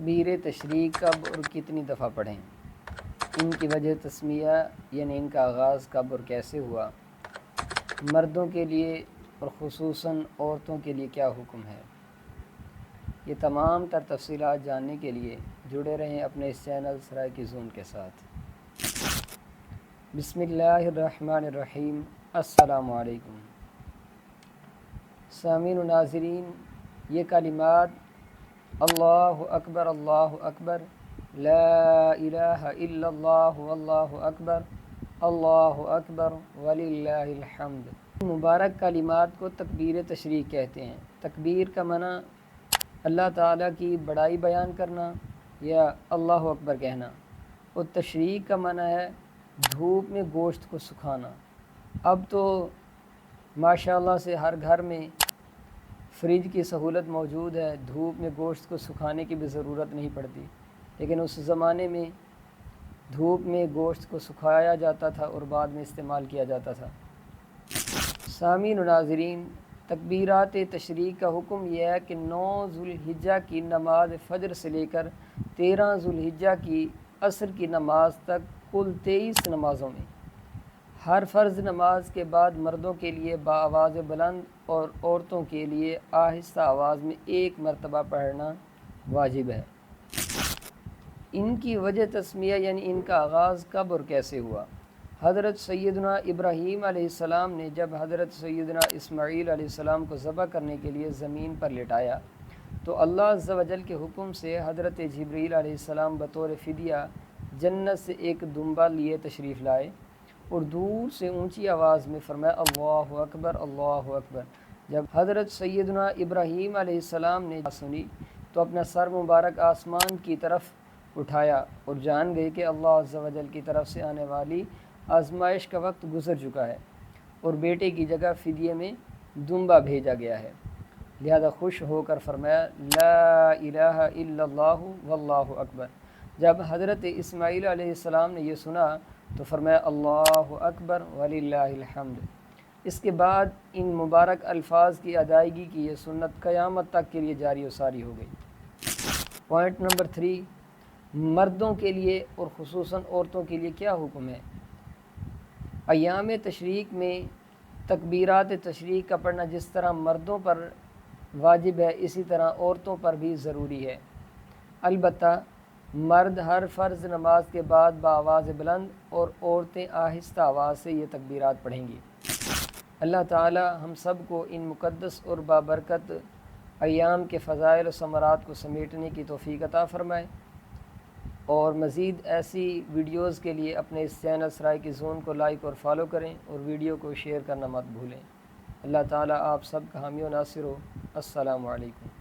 تکبیر تشریق کب اور کتنی دفعہ پڑھیں؟ ان کی وجہ تسمیہ یعنی ان کا آغاز کب اور کیسے ہوا؟ مردوں کے لیے اور خصوصاً عورتوں کے لیے کیا حکم ہے؟ یہ تمام تر تفصیلات جاننے کے لیے جڑے رہیں اپنے اس چینل سرائیکی زون کے ساتھ۔ بسم اللہ الرحمن الرحیم۔ السلام علیکم سامعین و ناظرین، یہ کلمات اللہ اکبر لا الہ الا اللہ واللہ اکبر وللہ الحمد، مبارک کلمات کو تکبیر تشریق کہتے ہیں۔ تکبیر کا معنی اللہ تعالیٰ کی بڑائی بیان کرنا یا اللہ اکبر کہنا، اور تشریق کا معنی ہے دھوپ میں گوشت کو سکھانا۔ اب تو ماشاءاللہ سے ہر گھر میں فریج کی سہولت موجود ہے، دھوپ میں گوشت کو سکھانے کی بھی ضرورت نہیں پڑتی، لیکن اس زمانے میں دھوپ میں گوشت کو سکھایا جاتا تھا اور بعد میں استعمال کیا جاتا تھا۔ سامعین و ناظرین، تکبیرات تشریق کا حکم یہ ہے کہ 9 ذو الحجہ کی نماز فجر سے لے کر 13 ذو الحجہ کی عصر کی نماز تک کل 23 نمازوں میں ہر فرض نماز کے بعد مردوں کے لیے بآواز بلند اور عورتوں کے لیے آہستہ آواز میں 1 مرتبہ پڑھنا واجب ہے۔ ان کی وجہ تسمیہ یعنی ان کا آغاز کب اور کیسے ہوا؟ حضرت سیدنا ابراہیم علیہ السلام نے جب حضرت سیدنا اسماعیل علیہ السلام کو ذبح کرنے کے لیے زمین پر لٹایا تو اللہ عز و جل کے حکم سے حضرت جبریل علیہ السلام بطور فدیہ جنت سے ایک دمبا لیے تشریف لائے اور دور سے اونچی آواز میں فرمایا اللہ اکبر اللہ اکبر۔ جب حضرت سیدنا ابراہیم علیہ السلام نے سنی تو اپنا سر مبارک آسمان کی طرف اٹھایا اور جان گئے کہ اللہ عز و جل کی طرف سے آنے والی آزمائش کا وقت گزر چکا ہے اور بیٹے کی جگہ فدیے میں دمبا بھیجا گیا ہے، لہذا خوش ہو کر فرمایا لا الہ الا اللہ واللہ اکبر۔ جب حضرت اسماعیل علیہ السلام نے یہ سنا تو فرمایا اللہ اکبر وللہ الحمد۔ اس کے بعد ان مبارک الفاظ کی ادائیگی کی یہ سنت قیامت تک کے لیے جاری و ساری ہو گئی۔ پوائنٹ نمبر 3، مردوں کے لیے اور خصوصاً عورتوں کے لیے کیا حکم ہے؟ ایام تشریق میں تکبیرات تشریق کا پڑھنا جس طرح مردوں پر واجب ہے اسی طرح عورتوں پر بھی ضروری ہے، البتہ مرد ہر فرض نماز کے بعد بآواز بلند اور عورتیں آہستہ آواز سے یہ تکبیرات پڑھیں گی۔ اللہ تعالی ہم سب کو ان مقدس اور بابرکت ایام کے فضائل و ثمرات کو سمیٹنے کی توفیق عطا فرمائے، اور مزید ایسی ویڈیوز کے لیے اپنے اس چینل سرائیکی زون کو لائک اور فالو کریں اور ویڈیو کو شیئر کرنا مت بھولیں۔ اللہ تعالی آپ سب کا حامی و ناصر ہو۔ السلام علیکم۔